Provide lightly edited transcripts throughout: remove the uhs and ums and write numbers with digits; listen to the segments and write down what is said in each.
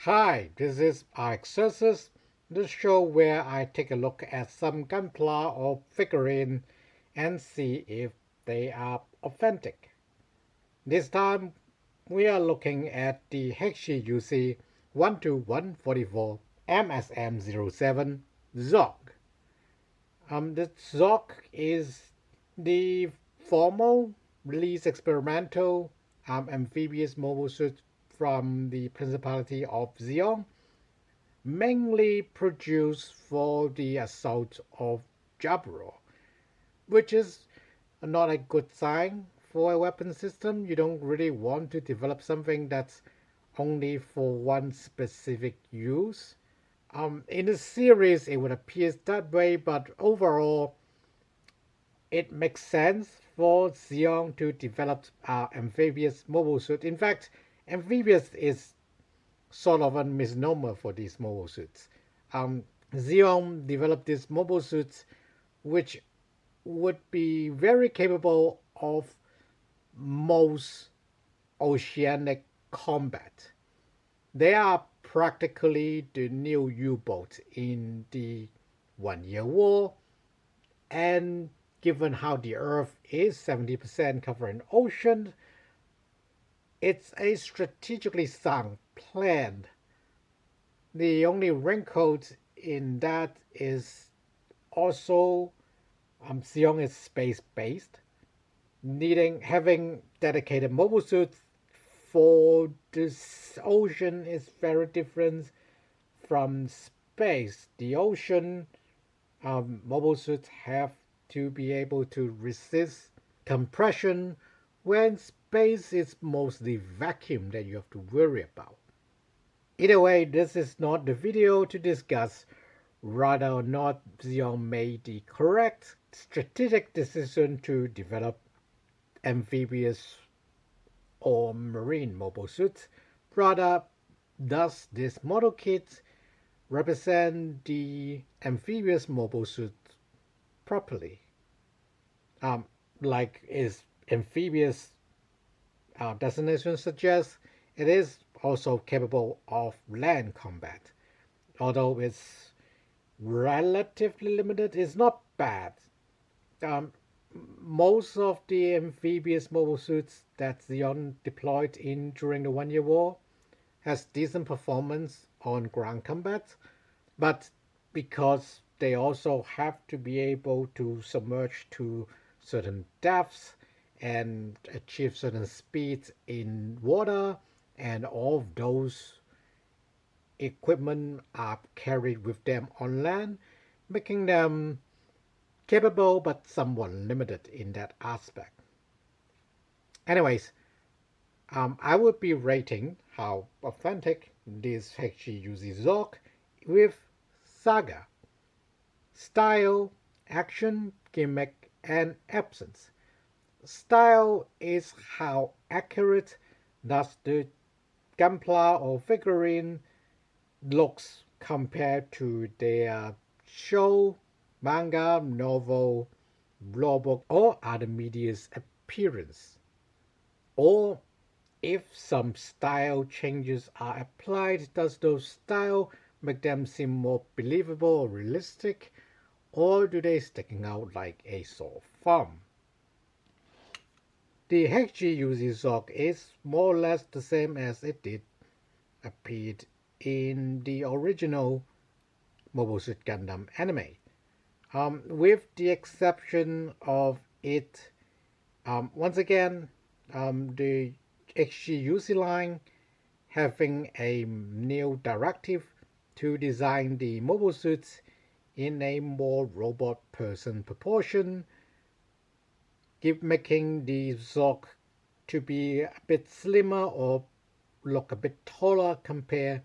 Hi, this is Alexcursus, the show where I take a look at some gunpla or figurine and see if they are authentic. This time we are looking at the HGUC 12144 MSM-07 ZOG. The ZOG is the formal release experimental amphibious mobile suit from the Principality of Xiong, mainly produced for the assault of Jaburo, which is not a good sign for a weapon system. You don't really want to develop something that's only for one specific use. In the series, it would appear that way, but overall, it makes sense for Xiong to develop amphibious mobile suit. In fact, amphibious is sort of a misnomer for these mobile suits. Xiong developed these mobile suits which would be very capable of most oceanic combat. They are practically the new U-boat in the 1-Year War, and given how the Earth is 70% covered in ocean, it's a strategically sound plan. The only wrinkle in that is also Xiong is space-based, having dedicated mobile suits for this ocean is very different from space. The ocean mobile suits have to be able to resist compression, when space is mostly vacuum that you have to worry about. Either way, this is not the video to discuss whether or not Xiong made the correct strategic decision to develop amphibious or marine mobile suits. Rather, does this model kit represent the amphibious mobile suit properly? Like is amphibious designation suggests, it is also capable of land combat. Although it's relatively limited, it's not bad. Most of the amphibious mobile suits that Xiong deployed in during the 1-Year War has decent performance on ground combat, but because they also have to be able to submerge to certain depths and achieve certain speeds in water, and all of those equipment are carried with them on land, making them capable but somewhat limited in that aspect. Anyways, I would be rating how authentic this HGUC ZOG with Saga. Style, action, gimmick, and absence. Style is how accurate does the gunpla or figurine looks compared to their show, manga, novel, lawbook, or other media's appearance. Or if some style changes are applied, does those style make them seem more believable or realistic, or do they sticking out like a sore thumb? The HGUC ZOG is more or less the same as it did appeared in the original Mobile Suit Gundam anime, with the exception of it, once again, the HGUC line having a new directive to design the mobile suits in a more robot person proportion, making the ZOG to be a bit slimmer or look a bit taller compared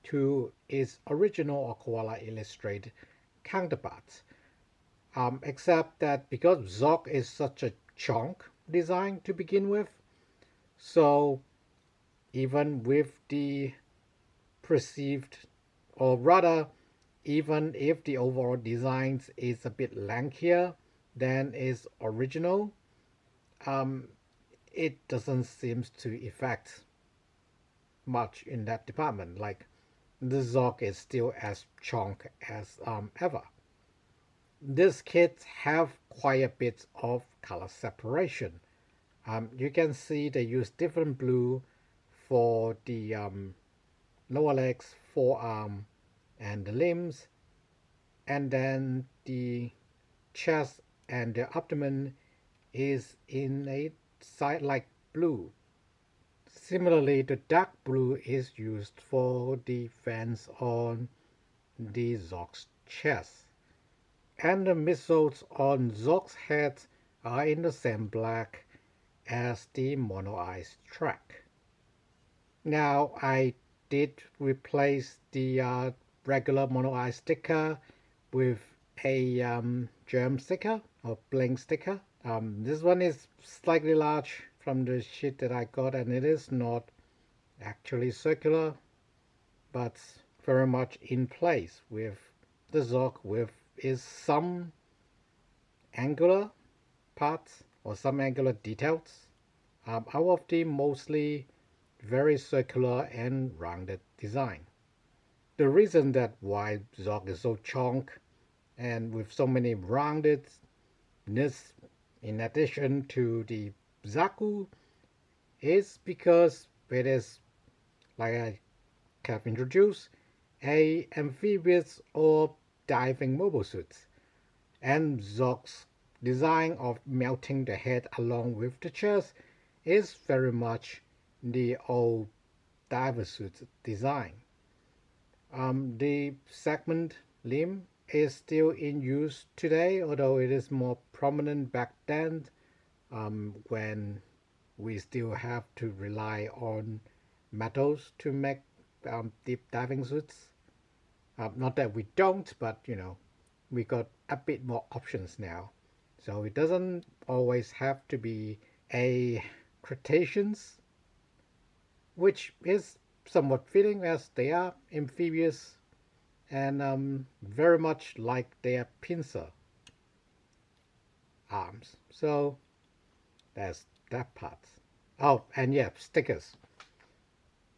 to its original Aquala Illustrated counterparts. Except that because ZOG is such a chunk design to begin with, so even with the perceived, or rather, even if the overall design is a bit lankier than its original, it doesn't seem to affect much in that department. Like the Zog is still as chunk as ever. These kits have quite a bit of color separation. You can see they use different blue for the lower legs, forearm, and the limbs, and then the chest and the abdomen is in a side like blue. Similarly, the dark blue is used for the fence on the Zog's chest, and the missiles on Zog's head are in the same black as the mono eyes track. Now I did replace the regular mono eye sticker with a germ sticker or blink sticker. This one is slightly large from the sheet that I got, and it is not actually circular, but very much in place with the Zog with is some angular parts or some angular details out of the mostly very circular and rounded design. The reason that why Zog is so chonk and with so many roundedness in addition to the Zaku is because it is, like I have introduced, a amphibious or diving mobile suit, and Zog's design of melting the head along with the chest is very much the old diver suit design. The segment limb is still in use today, although it is more prominent back then when we still have to rely on metals to make deep diving suits. Not that we don't, but we got a bit more options now. So it doesn't always have to be a Cretaceous, which is somewhat fitting as they are amphibious and very much like their pincer arms. So there's that part. Oh, and yeah, stickers.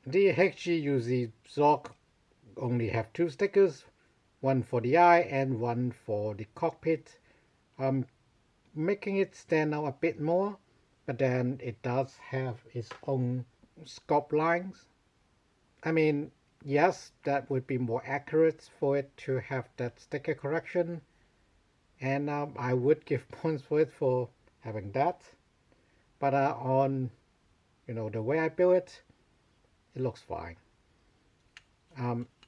The HGUC Zog only have two stickers, one for the eye and one for the cockpit, making it stand out a bit more, but then it does have its own scope lines. I mean, yes, that would be more accurate for it to have that sticker correction, and I would give points for it for having that. But on the way I build it, it looks fine.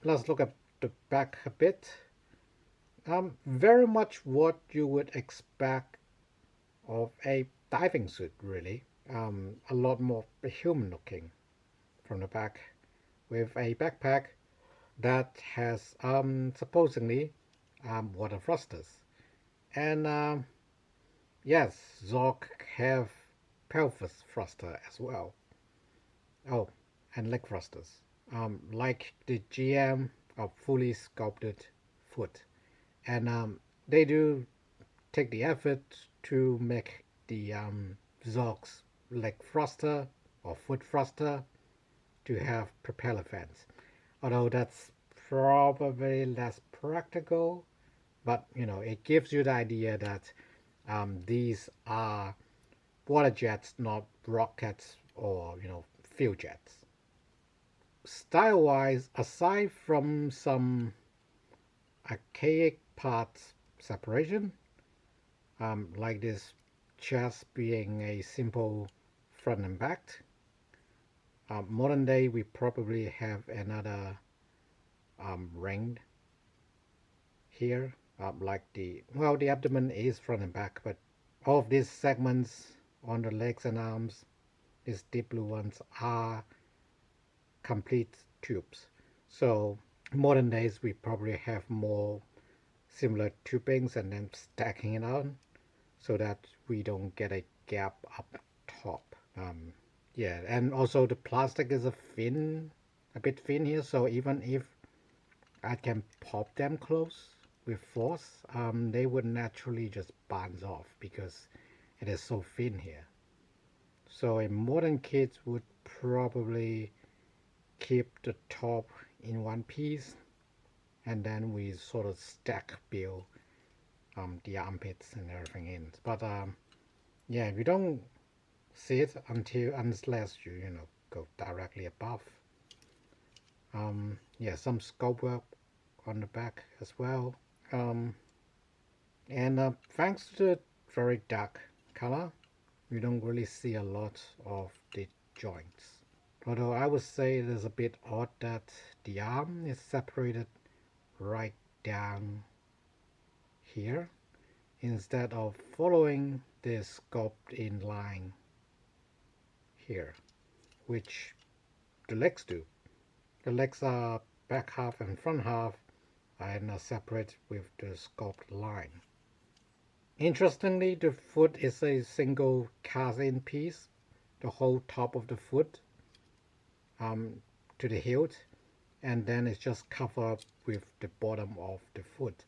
Let's look at the back a bit. Very much what you would expect of a diving suit, really. A lot more human looking from the back, with a backpack that has supposedly water thrusters. And yes, Zog have pelvis thruster as well. Oh, and leg thrusters. Like the GM of fully sculpted foot. And they do take the effort to make the Zog's leg thruster or foot thruster to have propeller fans. Although that's probably less practical, but it gives you the idea that these are water jets, not rockets or fuel jets. Style-wise, aside from some archaic parts separation, like this chest being a simple front and back, modern day we probably have another ring here, like the abdomen is front and back, but all of these segments on the legs and arms, these deep blue ones, are complete tubes. So modern days we probably have more similar tubings and then stacking it on so that we don't get a gap up top. Yeah, and also the plastic is a bit thin here, so even if I can pop them close with force, they would naturally just bounce off because it is so thin here. So a modern kit would probably keep the top in one piece, and then we sort of stack build the armpits and everything in. But yeah, we don't see it unless you know go directly above. Yeah, some scope work on the back as well. And thanks to the very dark color, we don't really see a lot of the joints. Although I would say it is a bit odd that the arm is separated right down here instead of following this sculpt in line here, which the legs do. The legs are back half and front half and are separate with the sculpt line. Interestingly, the foot is a single cast-in piece, the whole top of the foot to the hilt, and then it's just covered with the bottom of the foot.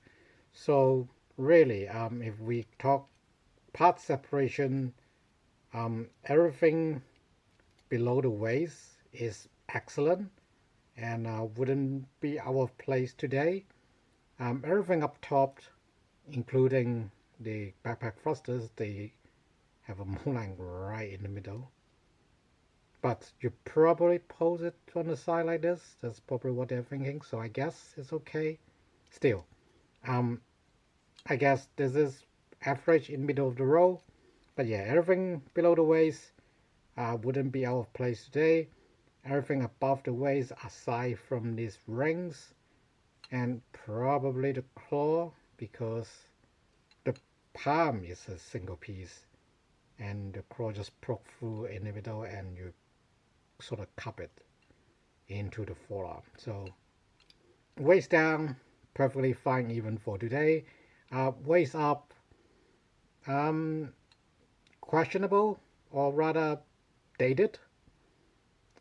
So really, if we talk part separation, everything below the waist is excellent and wouldn't be out of place today. Everything up top, including the backpack thrusters, they have a molding right in the middle. But you probably pose it on the side like this. That's probably what they're thinking. So I guess it's okay. Still, I guess this is average in middle of the row. But yeah, everything below the waist wouldn't be out of place today. Everything above the waist, aside from these rings, and probably the claw, because the palm is a single piece, and the claw just broke through in the middle, and you sort of cup it into the forearm. So waist down, perfectly fine even for today. Waist up, questionable, or rather dated.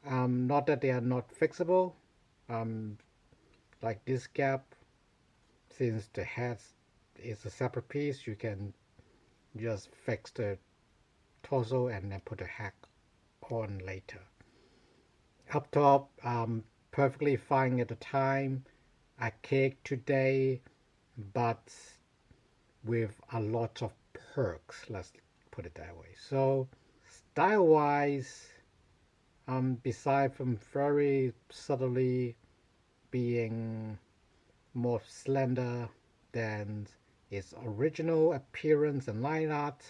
Not that they are not fixable. Like this gap, since the head is a separate piece, you can just fix the torso and then put the hack on later. Up top, perfectly fine at the time. A cake today, but with a lot of perks, let's put it that way. So style wise, beside from very subtly being more slender than its original appearance and line art,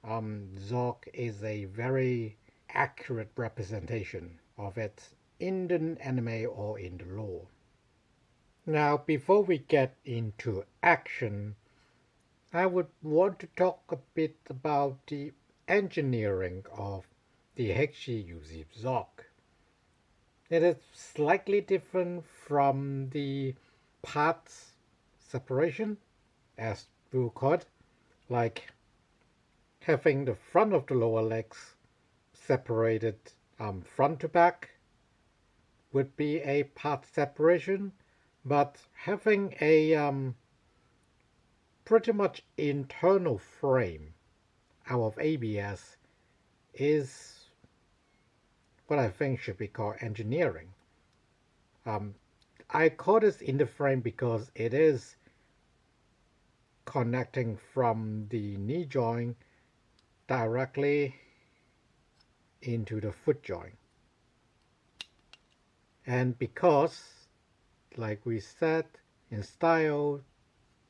Zork is a very accurate representation of it in the anime or in the lore. Now, before we get into action, I would want to talk a bit about the engineering of the HGUC Zork. It is slightly different from the parts separation, as we call it, like having the front of the lower legs separated front to back would be a part separation, but having a pretty much internal frame out of ABS is what I think should be called engineering. I call this in the frame because it is connecting from the knee joint directly into the foot joint. And because, like we said, in style,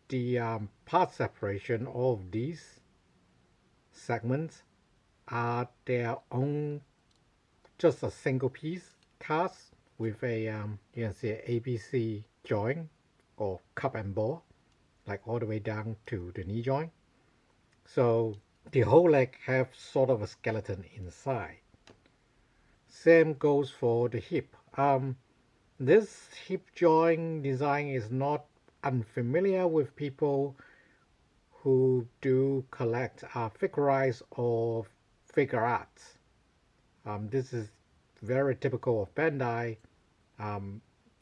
the part separation of these segments are their own, just a single piece cast with a you can see a ABC joint or cup and ball, like all the way down to the knee joint. So the whole leg have sort of a skeleton inside. Same goes for the hip. This hip joint design is not unfamiliar with people who do collect figurize or figure arts. This is very typical of Bandai,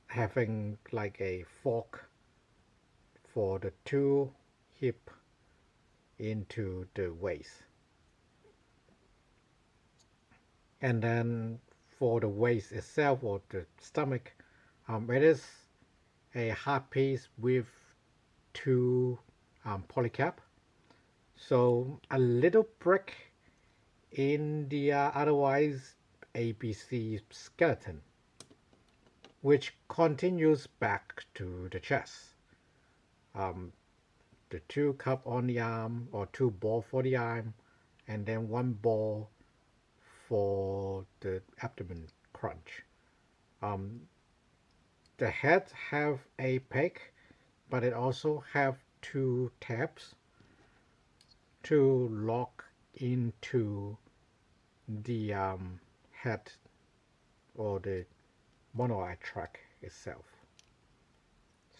having like a fork for the two hip into the waist. And then for the waist itself or the stomach, It is a hard piece with two polycap, so a little brick in the otherwise ABC skeleton, which continues back to the chest. The two cup on the arm, or two ball for the arm, and then one ball for the abdomen crunch. The heads have a peg, but it also have two tabs to lock into the head or the monoeye track itself.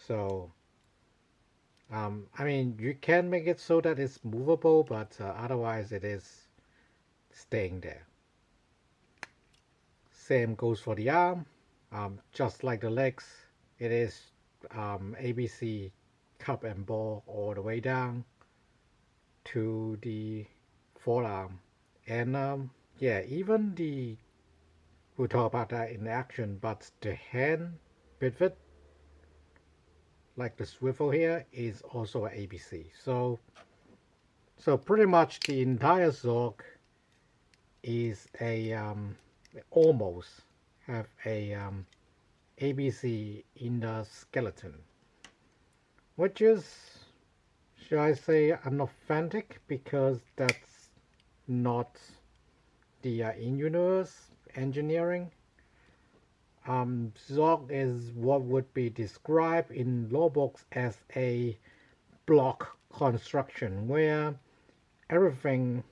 So I mean, you can make it so that it's movable, but otherwise it is staying there. Same goes for the arm. Just like the legs, it is ABC cup and ball all the way down to the forearm. And yeah, even we'll talk about that in action, but the hand pivot, like the swivel here, is also an ABC. So pretty much the entire Zorg is a almost have a ABC in the skeleton, which is, should I say, unauthentic, because that's not the in-universe engineering. Zorg is what would be described in law books as a block construction, where everything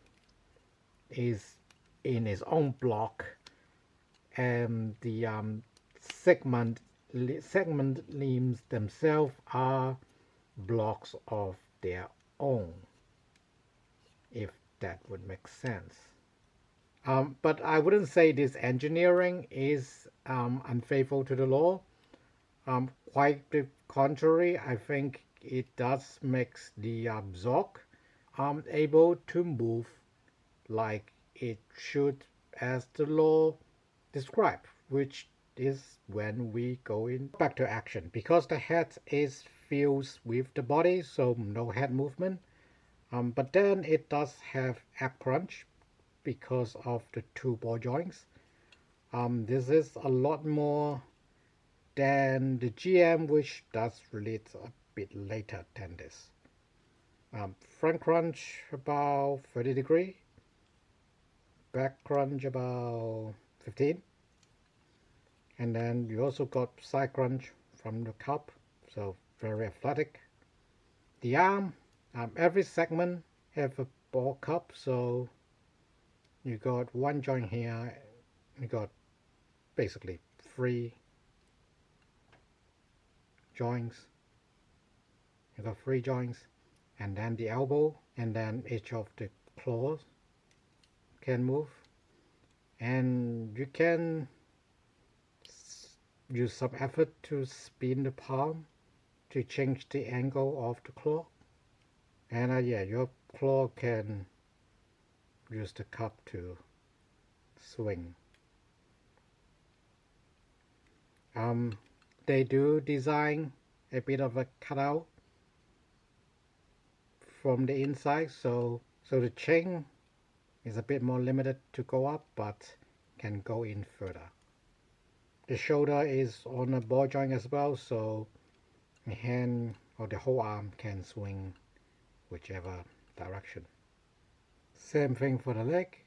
is in its own block, and the segment limbs themselves are blocks of their own, if that would make sense. But I wouldn't say this engineering is unfaithful to the law. Quite the contrary, I think it does make the Zorg able to move like it should, as the law described, which is when we go in back to action. Because the head is fused with the body, so no head movement. But then it does have ab crunch because of the two ball joints. This is a lot more than the GM, which does relate a bit later than this. Front crunch about 30 degree, back crunch about 15, and then you also got side crunch from the cup, so very athletic. The arm, every segment have a ball cup, so you got one joint here, you got basically 3 joints, and then the elbow, and then each of the claws can move, and you can use some effort to spin the palm to change the angle of the claw. And yeah, your claw can use the cup to swing. They do design a bit of a cutout from the inside, so the chain is a bit more limited to go up, but can go in further. The shoulder is on a ball joint as well, so the hand or the whole arm can swing whichever direction. Same thing for the leg.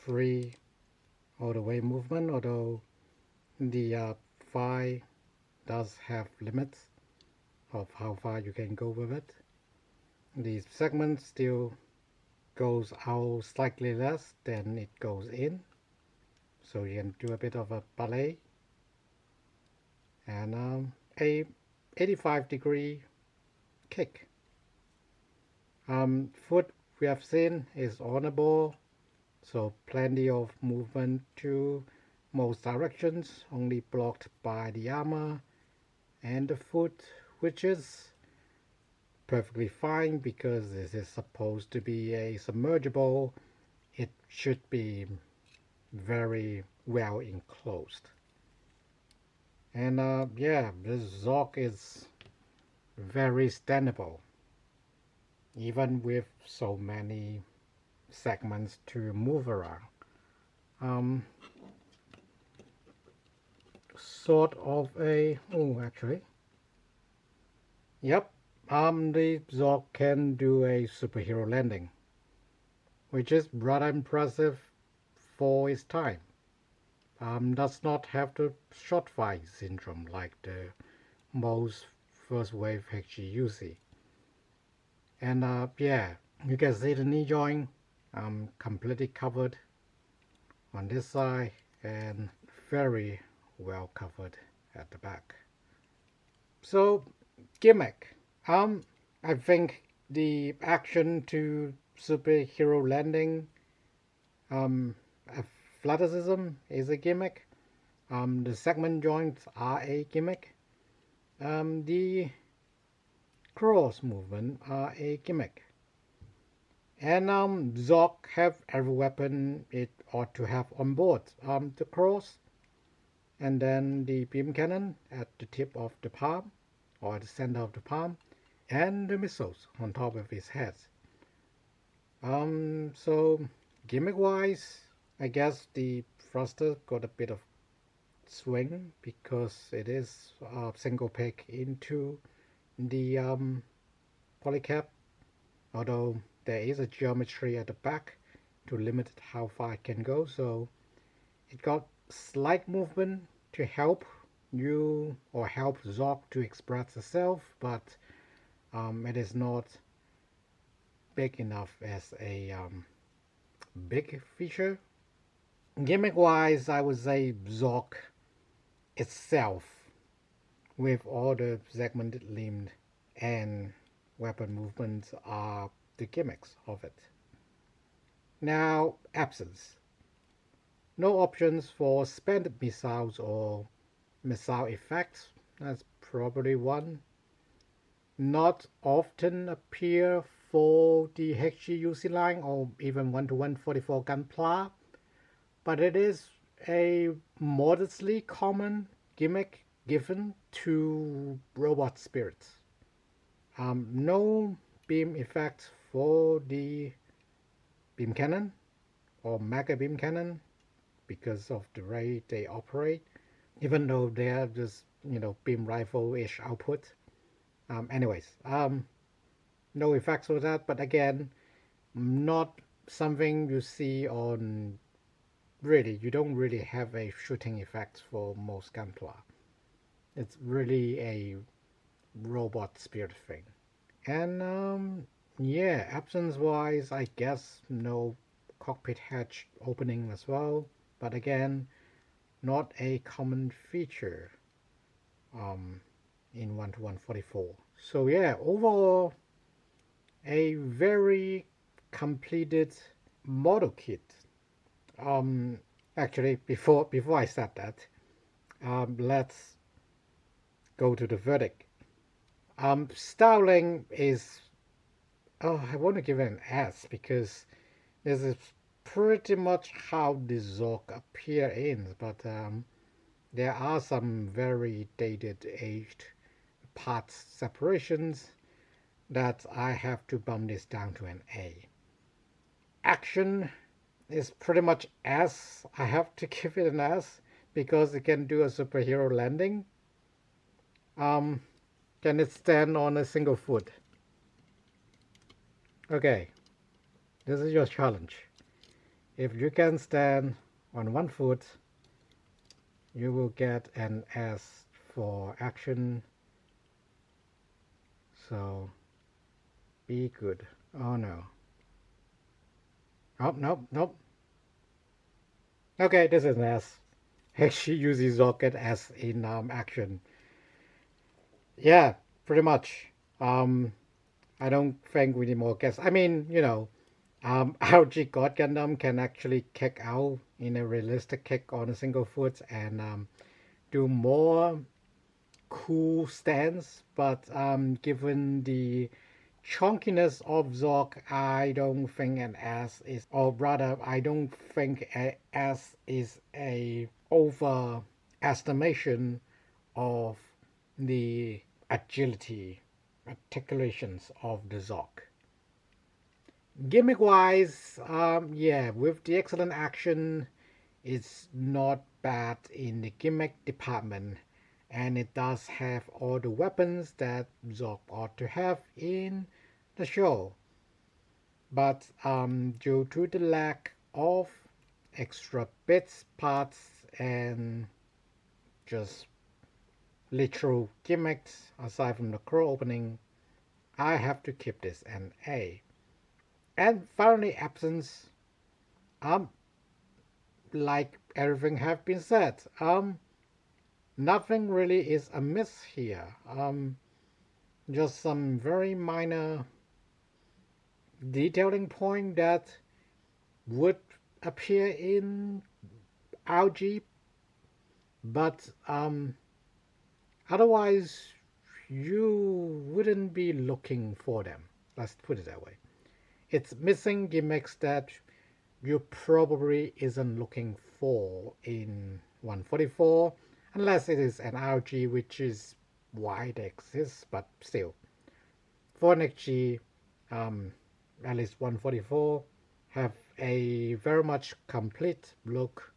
Free all the way movement, although the thigh does have limits of how far you can go with it. The segment still goes out slightly less than it goes in, so you can do a bit of a ballet. And a 85-degree kick. Foot, we have seen, is on a ball, so plenty of movement to most directions, only blocked by the armor and the foot, which is perfectly fine because this is supposed to be a submergible. It should be very well enclosed. And yeah, this Zork is very standable, even with so many segments to move around. Um, sort of a, oh, actually, yep, the Zork can do a superhero landing, which is rather impressive for its time. Does not have the short fire syndrome like the most first wave HGUC. And yeah, you can see the knee joint completely covered on this side and very well covered at the back. So Gimmick. I think the action to superhero landing athleticism is a gimmick. The segment joints are a gimmick. The cross movement are a gimmick. And Zork have every weapon it ought to have on board. The cross, and then the beam cannon at the tip of the palm, or at the center of the palm, and the missiles on top of his head. So gimmick-wise, I guess the thruster got a bit of swing because it is a single pick into the polycap, although there is a geometry at the back to limit how far it can go, so it got slight movement to help you or help Zork to express itself, but it is not big enough as a big feature. Gimmick wise, I would say Zork itself, with all the segmented limbed and weapon movements, are the gimmicks of it. Now, absence. No options for spent missiles or missile effects. That's probably one. Not often appear for the HGUC line or even 1-144 Gunpla, but it is a modestly common gimmick given to robot spirits. No beam effects for the beam cannon or mega beam cannon because of the way they operate, even though they are just, beam rifle-ish output. Anyways, no effects for that, but again, not something you see on, really, you don't really have a shooting effect for most Gunpla. It's really a robot spirit thing. And yeah, absence wise, I guess no cockpit hatch opening as well, but again, not a common feature in 1-144. So yeah, overall, a very completed model kit. Actually, before I said that, let's go to the verdict. Styling is, I want to give it an S because this is pretty much how the Zork appear in, but there are some very dated, aged parts separations that I have to bump this down to an A. Action is pretty much S. I have to give it an S because it can do a superhero landing. Can it stand on a single foot? Okay, this is your challenge. If you can stand on one foot, you will get an S for action. So be good. Oh no. Oh, nope. Okay, this is an S. She uses rocket as in action. Yeah, pretty much. I don't think we need more guests. I mean, LG God Gundam can actually kick out in a realistic kick on a single foot and do more cool stance, but given the chunkiness of Zork, I don't think an S is, or rather, I don't think a S is a overestimation of the agility articulations of the Zog. Gimmick wise, yeah, with the excellent action, it's not bad in the gimmick department, and it does have all the weapons that Zog ought to have in the show. But due to the lack of extra bits, parts, and just literal gimmicks aside from the crow opening, I have to keep this an A. And finally, absence. Like everything have been said, nothing really is amiss here. Just some very minor detailing point that would appear in algae, but otherwise you wouldn't be looking for them. Let's put it that way. It's missing gimmicks that you probably isn't looking for in 144, unless it is an algae, which is why it exists, but still. For an HG, at least 144, have a very much complete look,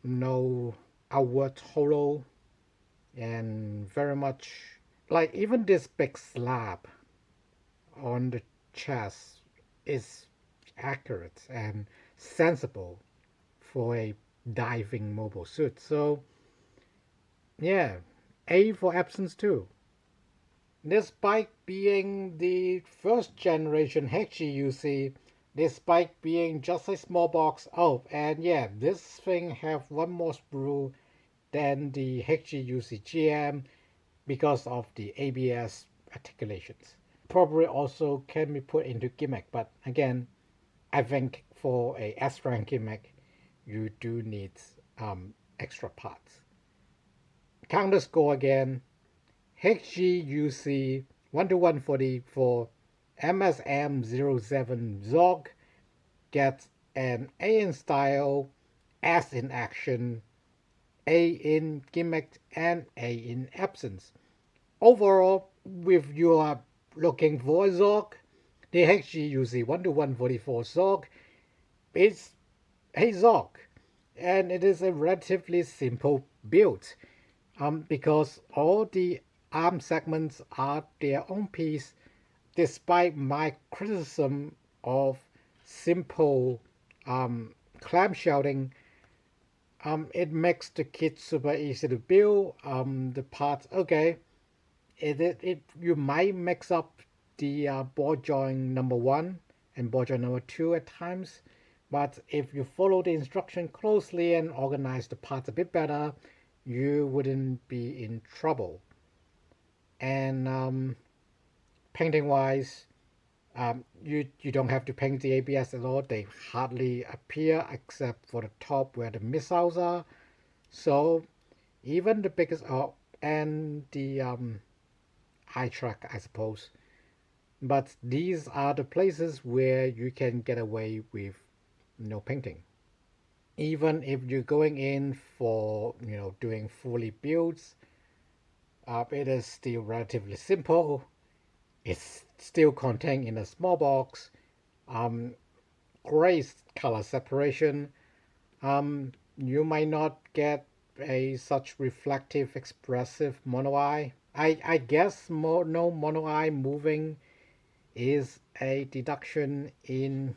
no outward hollow, and very much like even this big slab on the chest is accurate and sensible for a diving mobile suit. So yeah, A for absence too. Despite being the first generation HGUC, despite being just a small box, oh, and yeah, this thing have one more sprue than the HGUC GM because of the ABS articulations. Probably also can be put into gimmick, but again, I think for a S-rank gimmick, you do need extra parts. Counter score again, HGUC 1-140 for MSM-07 Zog gets an A in style, S in action, A in gimmick, and A in absence. Overall, if you are looking for a Zog, the HGUC 1-144 Zog is a Zog, and it is a relatively simple build because all the arm segments are their own piece, despite my criticism of simple clamshelling. It makes the kit super easy to build. The parts, okay, you might mix up the ball joint number 1 and ball joint number 2 at times, but if you follow the instruction closely and organize the parts a bit better, you wouldn't be in trouble. And painting wise, you don't have to paint the ABS at all. They hardly appear except for the top where the missiles are. So even the biggest and the eye track, I suppose. But these are the places where you can get away with no painting. Even if you're going in for doing fully builds, it is still relatively simple. It's still contained in a small box. Great color separation. You might not get a such reflective, expressive mono eye. I guess no mono eye moving is a deduction in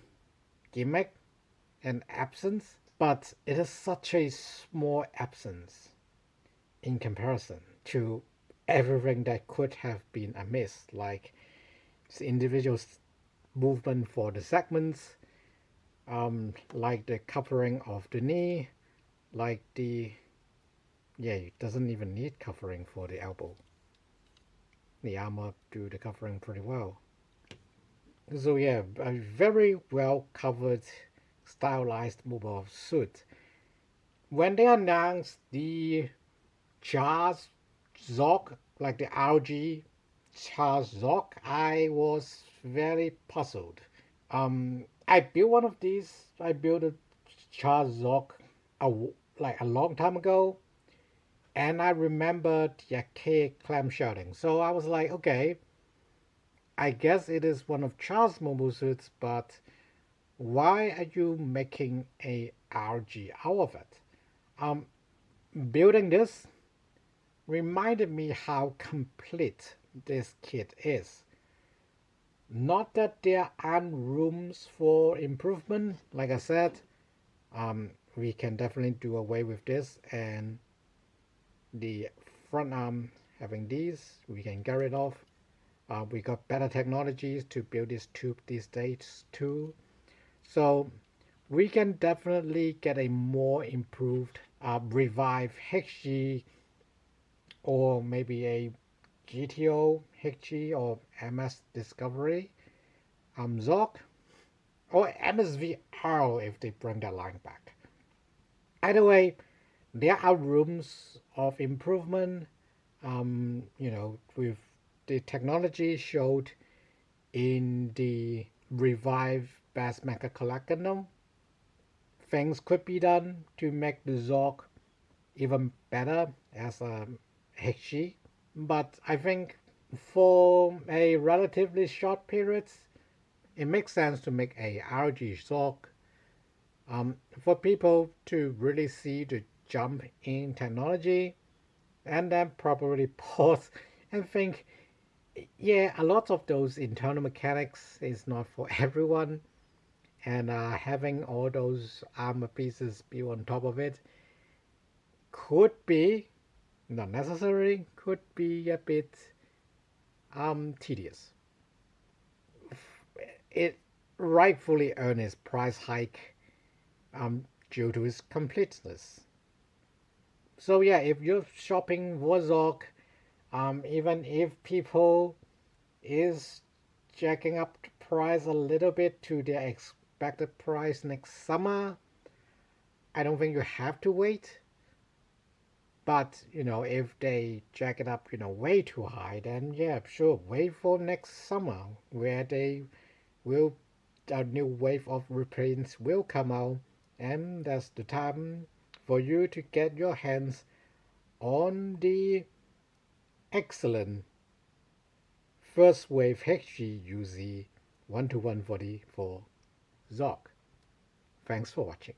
gimmick and absence, but it is such a small absence in comparison to everything that could have been amiss, like the individual movement for the segments, like the covering of the knee, like it doesn't even need covering for the elbow. The armor do the covering pretty well. So yeah, a very well covered, stylized mobile suit. When they announced the Charles Zog, like the RG Charles Zog, I was very puzzled. I built one of these. I built a Charles Zog like a long time ago, And I remembered the archaic clamshelling. So I was like, okay, I guess it is one of Charles' mobile suits, but why are you making a RG out of it? Um, Building this reminded me how complete this kit is. Not that there aren't rooms for improvement. Like I said, we can definitely do away with this, and the front arm having these, we can get rid of. We got better technologies to build this tube these days too. So we can definitely get a more improved, revived HG, or maybe a GTO HG or MS Discovery, Zork, or MSVR if they bring that line back. Either way, there are rooms of improvement. With the technology showed in the revived Bass Mecha Collector, things could be done to make the Zork even better as a HG. But I think for a relatively short period, it makes sense to make a RG Zork, for people to really see the jump in technology, and then probably pause and think, yeah, a lot of those internal mechanics is not for everyone, and having all those armor pieces built on top of it could be, not necessary, could be a bit tedious. It rightfully earned its price hike due to its completeness. So yeah, if you're shopping Warzog, even if people is jacking up the price a little bit to their expected price next summer, I don't think you have to wait. But if they jack it up way too high, then yeah, sure, wait for next summer where they will a new wave of reprints will come out, and that's the time for you to get your hands on the excellent first wave HGUC 1-140 for Zork. Thanks for watching.